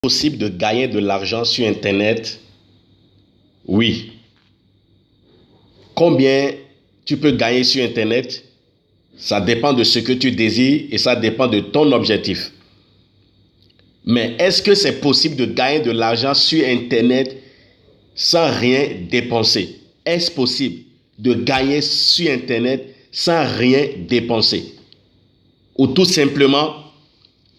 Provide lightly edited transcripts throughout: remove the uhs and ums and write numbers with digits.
Possible de gagner de l'argent sur Internet? Oui. Combien tu peux gagner sur Internet? Ça dépend de ce que tu désires et ça dépend de ton objectif. Mais est-ce que c'est possible de gagner de l'argent sur Internet sans rien dépenser? Est-ce possible de gagner sur Internet sans rien dépenser? Ou tout simplement,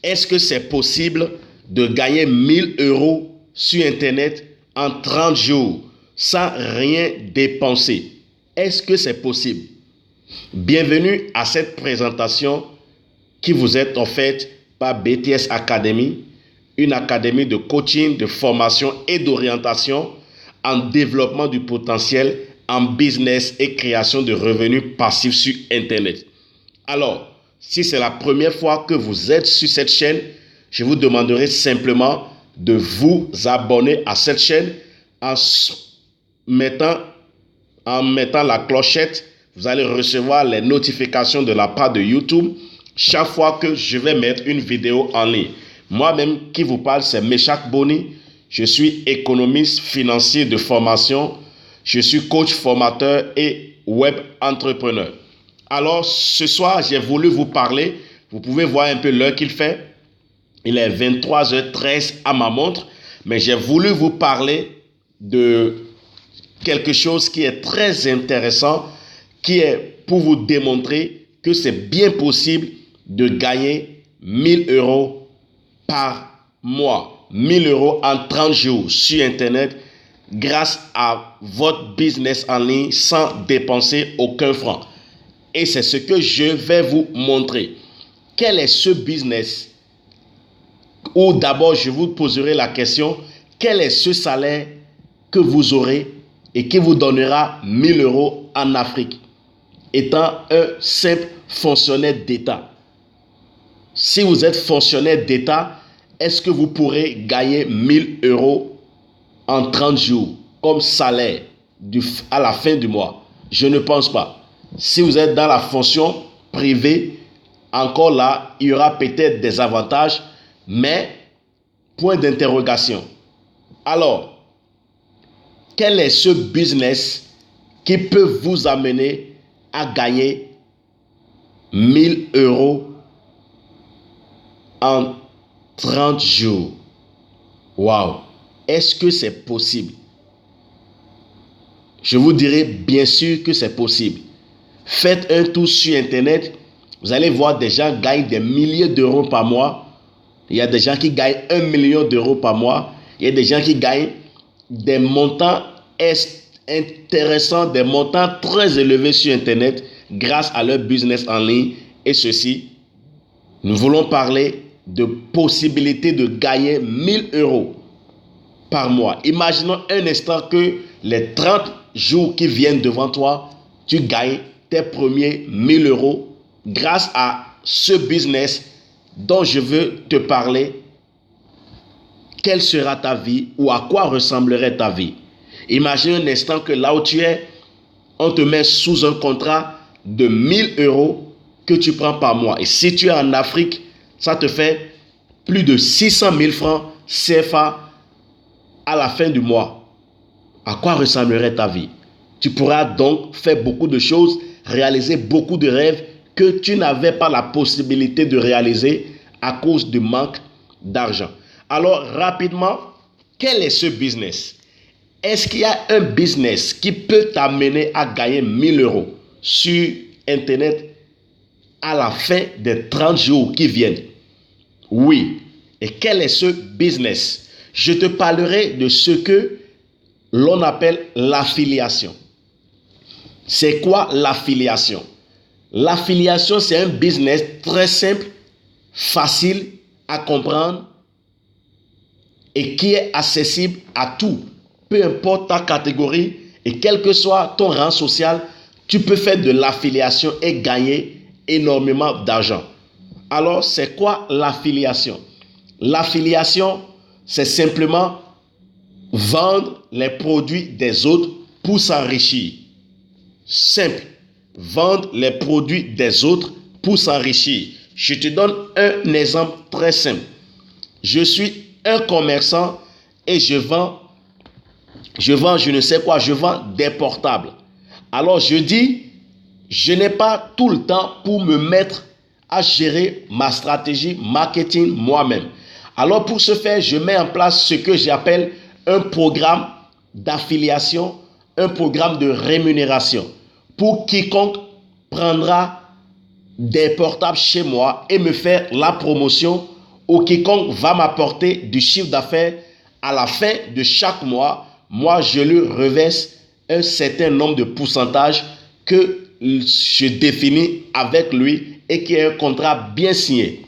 est-ce que c'est possible de gagner 1000 euros sur Internet en 30 jours sans rien dépenser? Est-ce que c'est possible? Bienvenue à cette présentation qui vous est offerte par BTS Academy, une académie de coaching, de formation et d'orientation en développement du potentiel, en business et création de revenus passifs sur Internet. Alors, si c'est la première fois que vous êtes sur cette chaîne, je vous demanderai simplement de vous abonner à cette chaîne en mettant la clochette. Vous allez recevoir les notifications de la part de YouTube chaque fois que je vais mettre une vidéo en ligne. Moi-même qui vous parle, c'est Meshak Boni. Je suis économiste financier de formation. Je suis coach formateur et web entrepreneur. Alors, ce soir, j'ai voulu vous parler. Vous pouvez voir un peu l'heure qu'il fait. Il est 23h13 à ma montre. Mais j'ai voulu vous parler de quelque chose qui est très intéressant, qui est pour vous démontrer que c'est bien possible de gagner 1000 euros par mois. 1000 euros en 30 jours sur Internet grâce à votre business en ligne sans dépenser aucun franc. Et c'est ce que je vais vous montrer. Quel est ce business? Ou d'abord, je vous poserai la question, quel est ce salaire que vous aurez et qui vous donnera 1000 euros en Afrique, étant un simple fonctionnaire d'État? Si vous êtes fonctionnaire d'État, est-ce que vous pourrez gagner 1000 euros en 30 jours comme salaire à la fin du mois? Je ne pense pas. Si vous êtes dans la fonction privée, encore là, il y aura peut-être des avantages, mais point d'interrogation. Alors, quel est ce business qui peut vous amener à gagner 1000 euros en 30 jours? Waouh! Est-ce que c'est possible? Je vous dirai bien sûr que c'est possible. Faites un tour sur Internet, vous allez voir des gens gagnent des milliers d'euros par mois. Il y a des gens qui gagnent 1 million d'euros par mois. Il y a des gens qui gagnent des montants intéressants, des montants très élevés sur Internet grâce à leur business en ligne. Et ceci, nous voulons parler de possibilité de gagner 1000 euros par mois. Imaginons un instant que les 30 jours qui viennent devant toi, tu gagnes tes premiers 1000 euros grâce à ce business dont je veux te parler. Quelle sera ta vie ou à quoi ressemblerait ta vie? Imagine un instant que là où tu es, on te met sous un contrat de 1000 euros que tu prends par mois. Et si tu es en Afrique, ça te fait plus de 600 000 francs CFA à la fin du mois. À quoi ressemblerait ta vie? Tu pourras donc faire beaucoup de choses, réaliser beaucoup de rêves que tu n'avais pas la possibilité de réaliser à cause du manque d'argent. Alors, rapidement, quel est ce business? Est-ce qu'il y a un business qui peut t'amener à gagner 1000 euros sur Internet à la fin des 30 jours qui viennent? Oui. Et quel est ce business? Je te parlerai de ce que l'on appelle l'affiliation. C'est quoi l'affiliation? L'affiliation, c'est un business très simple, facile à comprendre et qui est accessible à tout. Peu importe ta catégorie et quel que soit ton rang social, tu peux faire de l'affiliation et gagner énormément d'argent. Alors, c'est quoi l'affiliation? L'affiliation, c'est simplement vendre les produits des autres pour s'enrichir. Simple. Vendre les produits des autres pour s'enrichir. Je te donne un exemple très simple. Je suis un commerçant et je vends, je ne sais quoi, je vends des portables. Alors je dis, je n'ai pas tout le temps pour me mettre à gérer ma stratégie marketing moi-même. Alors pour ce faire, je mets en place ce que j'appelle un programme d'affiliation, un programme de rémunération pour quiconque prendra des portables chez moi et me faire la promotion, ou quiconque va m'apporter du chiffre d'affaires à la fin de chaque mois. Moi, je lui reverse un certain nombre de pourcentages que je définis avec lui et qui est un contrat bien signé.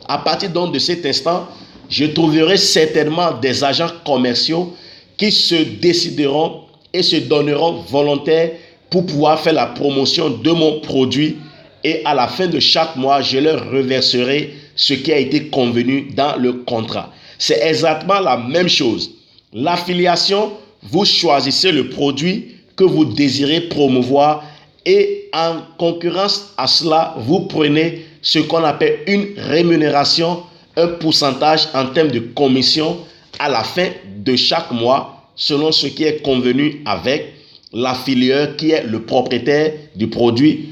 À partir donc de cet instant, je trouverai certainement des agents commerciaux qui se décideront et se donneront volontaires pour pouvoir faire la promotion de mon produit, et à la fin de chaque mois, je leur reverserai ce qui a été convenu dans le contrat. C'est exactement la même chose. L'affiliation, vous choisissez le produit que vous désirez promouvoir et en concurrence à cela, vous prenez ce qu'on appelle une rémunération, un pourcentage en termes de commission à la fin de chaque mois selon ce qui est convenu avec l'affilieur qui est le propriétaire du produit,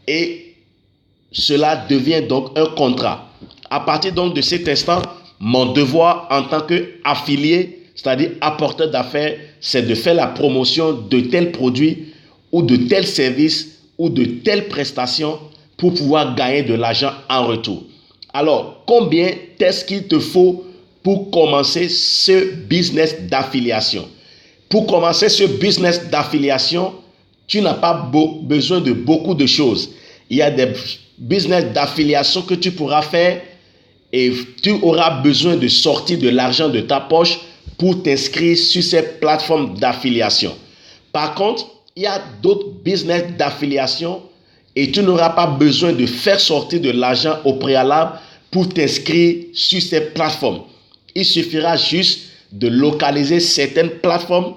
et cela devient donc un contrat. À partir donc de cet instant, mon devoir en tant qu'affilié, c'est-à-dire apporteur d'affaires, c'est de faire la promotion de tel produit ou de tel service ou de telle prestation pour pouvoir gagner de l'argent en retour. Alors, combien est-ce qu'il te faut pour commencer ce business d'affiliation? Pour commencer ce business d'affiliation, tu n'as pas besoin de beaucoup de choses. Il y a des business d'affiliation que tu pourras faire et tu auras besoin de sortir de l'argent de ta poche pour t'inscrire sur ces plateformes d'affiliation. Par contre, il y a d'autres business d'affiliation et tu n'auras pas besoin de faire sortir de l'argent au préalable pour t'inscrire sur ces plateformes. Il suffira juste de localiser certaines plateformes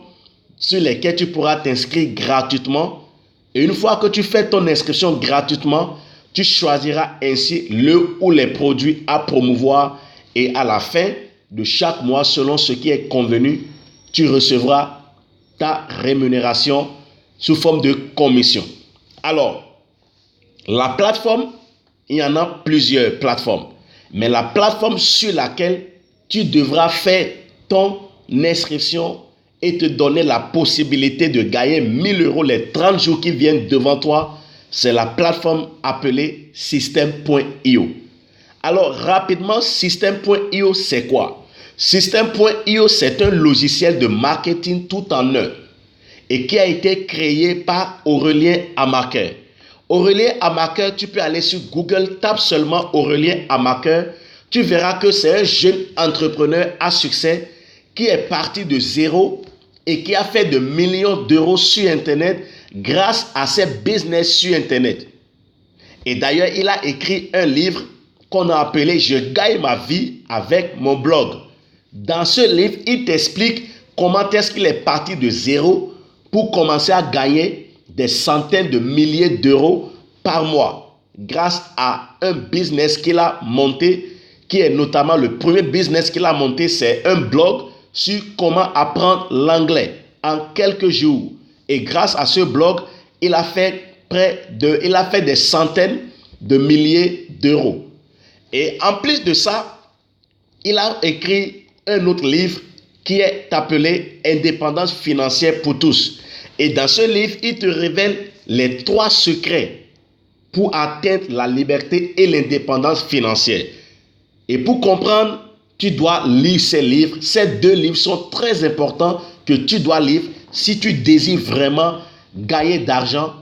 sur lesquelles tu pourras t'inscrire gratuitement. Et une fois que tu fais ton inscription gratuitement, tu choisiras ainsi le ou les produits à promouvoir, et à la fin de chaque mois, selon ce qui est convenu, tu recevras ta rémunération sous forme de commission. Alors, la plateforme, il y en a plusieurs plateformes. Mais la plateforme sur laquelle tu devras faire ton inscription et te donner la possibilité de gagner 1000 € les 30 jours qui viennent devant toi, c'est la plateforme appelée System.io. Alors, rapidement, System.io, c'est quoi? System.io, c'est un logiciel de marketing tout en un et qui a été créé par Aurélien Amaker. Aurélien Amaker, tu peux aller sur Google, tape seulement Aurélien Amaker. Tu verras que c'est un jeune entrepreneur à succès qui est parti de zéro et qui a fait de millions d'euros sur Internet grâce à ses business sur Internet. Et d'ailleurs, il a écrit un livre qu'on a appelé « Je gagne ma vie avec mon blog ». Dans ce livre, il t'explique comment est-ce qu'il est parti de zéro pour commencer à gagner des centaines de milliers d'euros par mois grâce à un business qu'il a monté, qui est notamment le premier business qu'il a monté, c'est un blog sur comment apprendre l'anglais en quelques jours. Et grâce à ce blog, il a fait des centaines de milliers d'euros. Et en plus de ça, il a écrit un autre livre qui est appelé Indépendance financière pour tous. Et dans ce livre, il te révèle les 3 secrets pour atteindre la liberté et l'indépendance financière. Et pour comprendre, tu dois lire ces livres. Ces 2 livres sont très importants que tu dois lire si tu désires vraiment gagner d'argent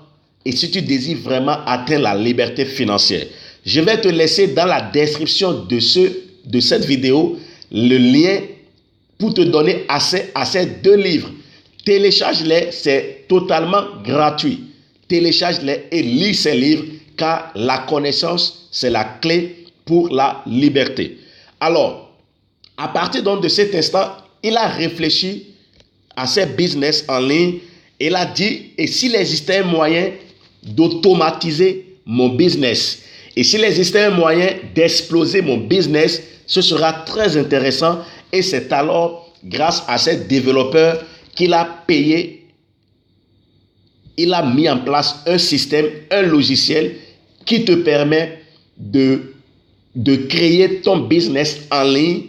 et si tu désires vraiment atteindre la liberté financière. Je vais te laisser dans la description de cette vidéo le lien pour te donner accès à ces 2 livres. Télécharge-les, c'est totalement gratuit. Télécharge-les et lis ces livres, car la connaissance, c'est la clé pour la liberté. Alors, à partir donc de cet instant, il a réfléchi à ses business en ligne. Il a dit, et s'il existait un moyen d'automatiser mon business, et s'il existait un moyen d'exploser mon business, ce sera très intéressant et c'est alors grâce à ces développeurs qu'il a payé, il a mis en place un système, un logiciel qui te permet de créer ton business en ligne,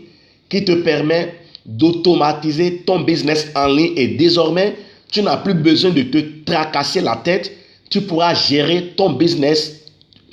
qui te permet d'automatiser ton business en ligne et désormais, tu n'as plus besoin de te tracasser la tête. Tu pourras gérer ton business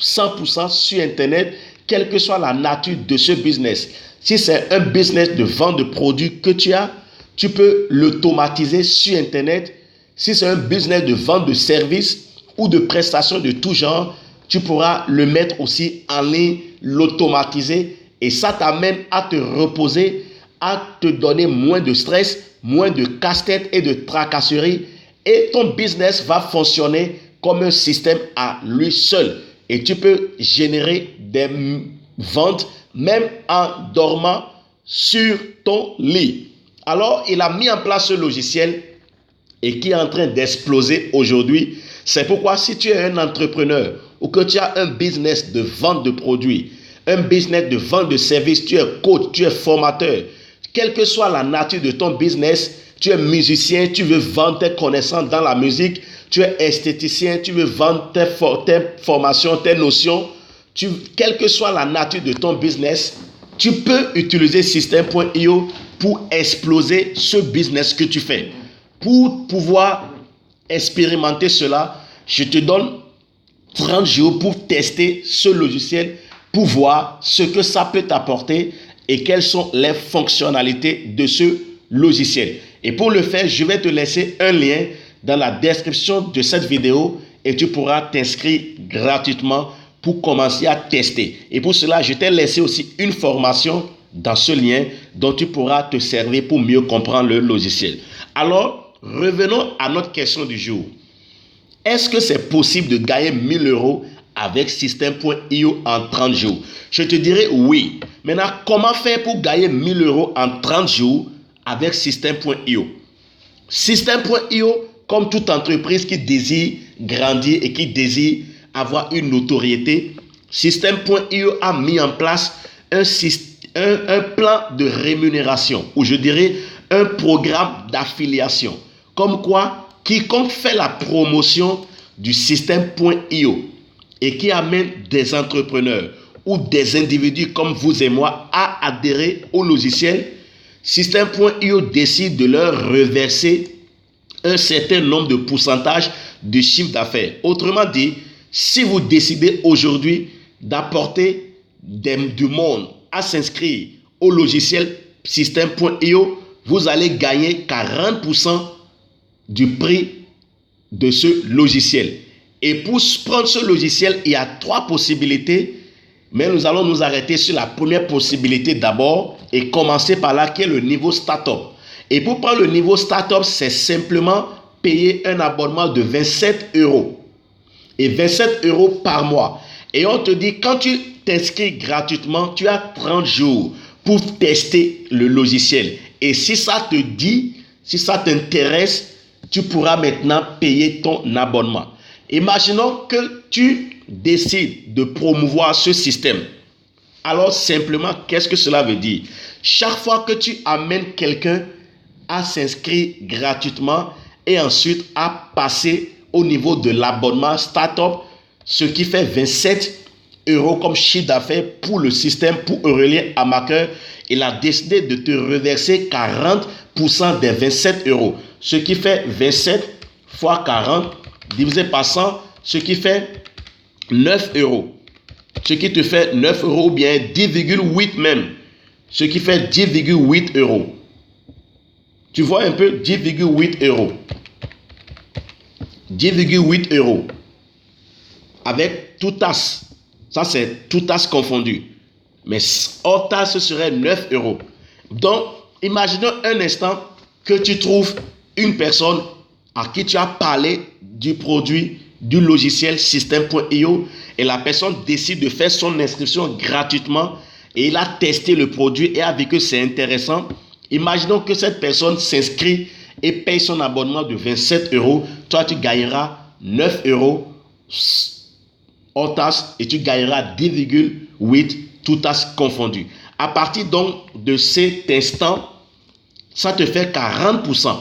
100% sur Internet, quelle que soit la nature de ce business. Si c'est un business de vente de produits que tu as, tu peux l'automatiser sur Internet. Si c'est un business de vente de services ou de prestations de tout genre, tu pourras le mettre aussi en ligne, l'automatiser et ça t'amène à te reposer, à te donner moins de stress, moins de casse-tête et de tracasserie et ton business va fonctionner comme un système à lui seul et tu peux générer des ventes même en dormant sur ton lit. Alors, il a mis en place ce logiciel et qui est en train d'exploser aujourd'hui. C'est pourquoi si tu es un entrepreneur ou que tu as un business de vente de produits, un business de vente de services, tu es coach, tu es formateur, quelle que soit la nature de ton business, tu es musicien, tu veux vendre tes connaissances dans la musique, tu es esthéticien, tu veux vendre tes formations, tes notions, quelle que soit la nature de ton business, tu peux utiliser Systeme.io pour exploser ce business que tu fais. Pour pouvoir expérimenter cela, je te donne 30 jours pour tester ce logiciel, pour voir ce que ça peut t'apporter et quelles sont les fonctionnalités de ce logiciel. Et pour le faire, je vais te laisser un lien dans la description de cette vidéo et tu pourras t'inscrire gratuitement pour commencer à tester. Et pour cela, je t'ai laissé aussi une formation dans ce lien dont tu pourras te servir pour mieux comprendre le logiciel. Alors, revenons à notre question du jour. Est-ce que c'est possible de gagner 1000 € avec Systeme.io en 30 jours? Je te dirais oui. Maintenant, comment faire pour gagner 1000 € en 30 jours avec Systeme.io? Systeme.io, comme toute entreprise qui désire grandir et qui désire avoir une notoriété, Systeme.io a mis en place un plan de rémunération, ou je dirais un programme d'affiliation. Comme quoi, quiconque fait la promotion du Systeme.io et qui amène des entrepreneurs ou des individus comme vous et moi à adhérer au logiciel, Systeme.io décide de leur reverser un certain nombre de pourcentages de chiffre d'affaires. Autrement dit, si vous décidez aujourd'hui d'apporter du monde à s'inscrire au logiciel Systeme.io, vous allez gagner 40% du prix de ce logiciel. Et pour prendre ce logiciel, il y a 3 possibilités, mais nous allons nous arrêter sur la première possibilité d'abord et commencer par là qui est le niveau Startup. Et pour prendre le niveau Startup, c'est simplement payer un abonnement de 27 € et 27 € par mois. Et on te dit, quand tu t'inscris gratuitement, tu as 30 jours pour tester le logiciel. Et si ça te dit, si ça t'intéresse, tu pourras maintenant payer ton abonnement. Imaginons que tu décides de promouvoir ce système. Alors simplement, qu'est-ce que cela veut dire? Chaque fois que tu amènes quelqu'un à s'inscrire gratuitement et ensuite à passer au niveau de l'abonnement Startup, ce qui fait 27 € comme chiffre d'affaires pour le système, pour Aurélien Amaker, il a décidé de te reverser 40% des 27 €, ce qui fait 27 fois 40 divisé par 100, ce qui fait 9 €. Ce qui te fait 9 € ou bien 10,8 même, ce qui fait 10,8 €. Tu vois un peu, 10,8 €. 10,8 € avec tout taxe. Ça, c'est tout taxe confondu. Mais hors taxe, ce serait 9 €. Donc, imaginons un instant que tu trouves une personne à qui tu as parlé du produit, du logiciel Systeme.io et la personne décide de faire son inscription gratuitement et il a testé le produit et a vu que c'est intéressant. Imaginons que cette personne s'inscrit et paye son abonnement de 27 €. Toi, tu gagneras 9 € hors taxe et tu gagneras 10,8 tout taxe confondu. À partir donc de cet instant, ça te fait 40%.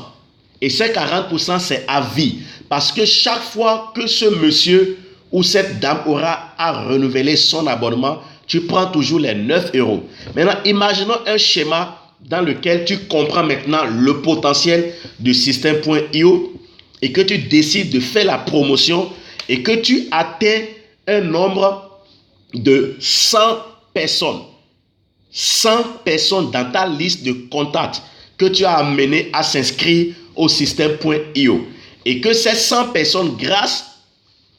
Et ces 40%, c'est à vie. Parce que chaque fois que ce monsieur ou cette dame aura à renouveler son abonnement, tu prends toujours les 9 euros. Maintenant, imaginons un schéma dans lequel tu comprends maintenant le potentiel du système.io et que tu décides de faire la promotion et que tu atteins un nombre de 100 personnes. 100 personnes dans ta liste de contacts que tu as amené à s'inscrire au système.io. Et que ces 100 personnes, grâce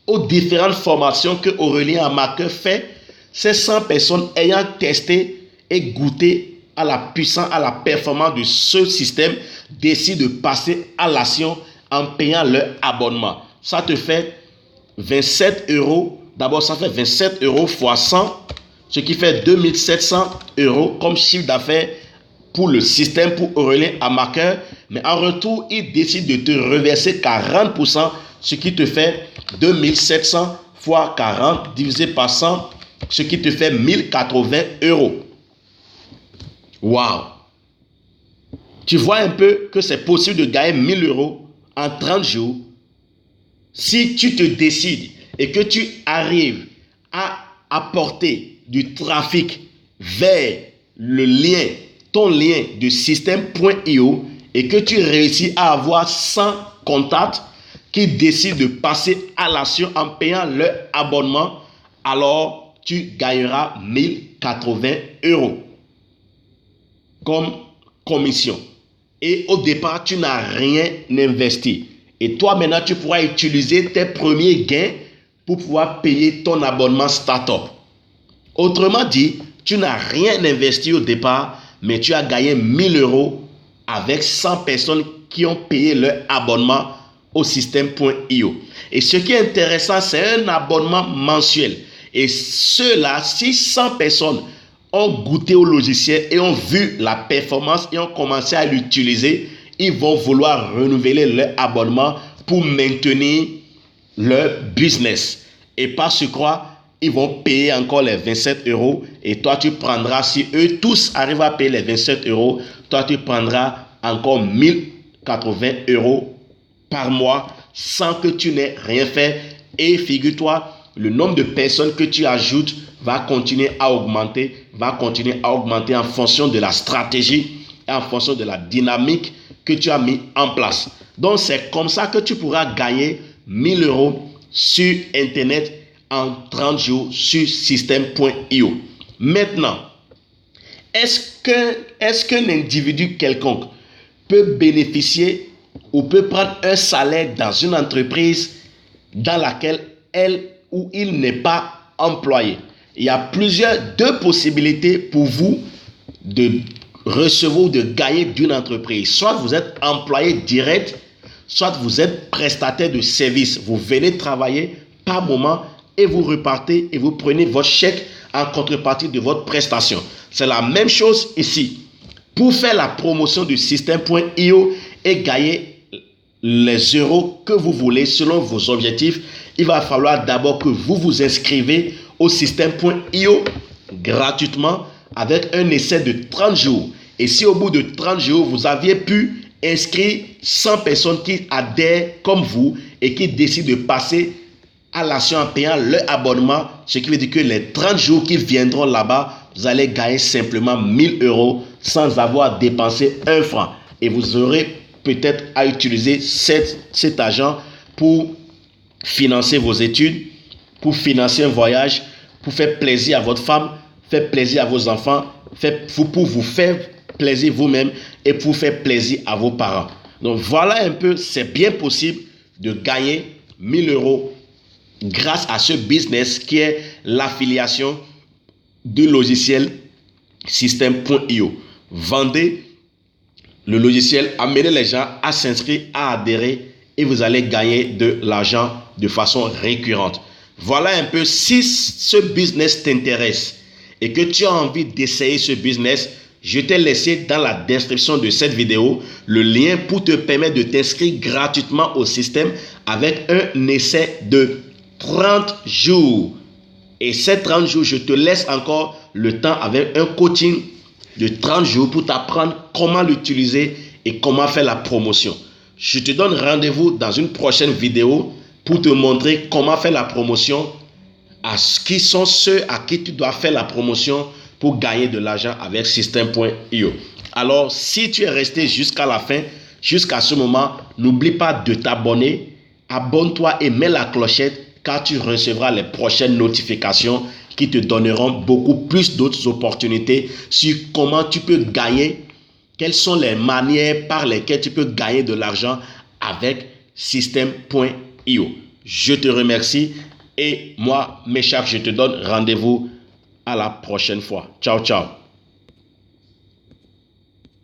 aux différentes formations que Aurélien Amaker fait, ces 100 personnes ayant testé et goûté à la puissance, à la performance de ce système, décident de passer à l'action en payant leur abonnement. Ça te fait 27 euros. D'abord, ça fait 27 euros fois 100, ce qui fait 2700 euros comme chiffre d'affaires pour le système, pour Aurélien Amaker. Mais en retour, il décide de te reverser 40%, ce qui te fait 2700 fois 40 divisé par 100, ce qui te fait 1080 euros. Waouh! Tu vois un peu que c'est possible de gagner 1000 euros en 30 jours si tu te décides et que tu arrives à apporter du trafic vers le lien, ton lien de système.io et que tu réussis à avoir 100 contacts qui décident de passer à l'action en payant leur abonnement, alors tu gagneras 1080 euros comme commission. Et au départ, tu n'as rien investi. Et toi, maintenant, tu pourras utiliser tes premiers gains pour pouvoir payer ton abonnement startup. Autrement dit, tu n'as rien investi au départ, mais tu as gagné 1000 euros avec 100 personnes qui ont payé leur abonnement au système.io. Et ce qui est intéressant, c'est un abonnement mensuel. Et ceux-là, si 100 personnes ont goûté au logiciel et ont vu la performance et ont commencé à l'utiliser, ils vont vouloir renouveler leur abonnement pour maintenir leur business. Et par ce croix, ils vont payer encore les 27 euros et toi tu prendras, si eux tous arrivent à payer les 27 euros, toi tu prendras encore 1080 euros par mois sans que tu n'aies rien fait. Et figure-toi, le nombre de personnes que tu ajoutes va continuer à augmenter en fonction de la stratégie et en fonction de la dynamique que tu as mis en place. Donc c'est comme ça que tu pourras gagner 1000 euros sur Internet en 30 jours sur système.io. Maintenant, est-ce qu'un individu quelconque peut bénéficier ou peut prendre un salaire dans une entreprise dans laquelle elle ou il n'est pas employé? Il y a deux possibilités pour vous de recevoir ou de gagner d'une entreprise. Soit vous êtes employé direct, soit vous êtes prestataire de service. Vous venez travailler par moment et vous repartez et vous prenez votre chèque en contrepartie de votre prestation. C'est la même chose ici. Pour faire la promotion du système.io et gagner les euros que vous voulez selon vos objectifs, il va falloir d'abord que vous vous inscrivez au système.io gratuitement avec un essai de 30 jours. Et si au bout de 30 jours, vous aviez pu inscrire 100 personnes qui adhèrent comme vous et qui décident de passer à l'action en payant leur abonnement, ce qui veut dire que les 30 jours qui viendront là-bas, vous allez gagner simplement 1000 euros sans avoir dépensé un franc. Et vous aurez peut-être à utiliser cet argent pour financer vos études, pour financer un voyage, pour faire plaisir à votre femme, faire plaisir à vos enfants, pour vous faire plaisir vous-même et pour faire plaisir à vos parents. Donc voilà un peu, c'est bien possible de gagner 1000 euros grâce à ce business qui est l'affiliation du logiciel système.io. Vendez le logiciel, amenez les gens à s'inscrire, à adhérer et vous allez gagner de l'argent de façon récurrente. Voilà un peu, si ce business t'intéresse et que tu as envie d'essayer ce business, je t'ai laissé dans la description de cette vidéo le lien pour te permettre de t'inscrire gratuitement au système avec un essai de 30 jours. Et ces 30 jours, je te laisse encore le temps avec un coaching de 30 jours pour t'apprendre comment l'utiliser et comment faire la promotion. Je te donne rendez-vous dans une prochaine vidéo pour te montrer comment faire la promotion, à qui sont ceux à qui tu dois faire la promotion pour gagner de l'argent avec Systeme.io. Alors, si tu es resté jusqu'à la fin, jusqu'à ce moment, n'oublie pas de t'abonner, abonne-toi et mets la clochette car tu recevras les prochaines notifications qui te donneront beaucoup plus d'autres opportunités sur comment tu peux gagner, quelles sont les manières par lesquelles tu peux gagner de l'argent avec Systeme.io. Je te remercie et moi, Meshach, je te donne rendez-vous à la prochaine fois. Ciao, ciao.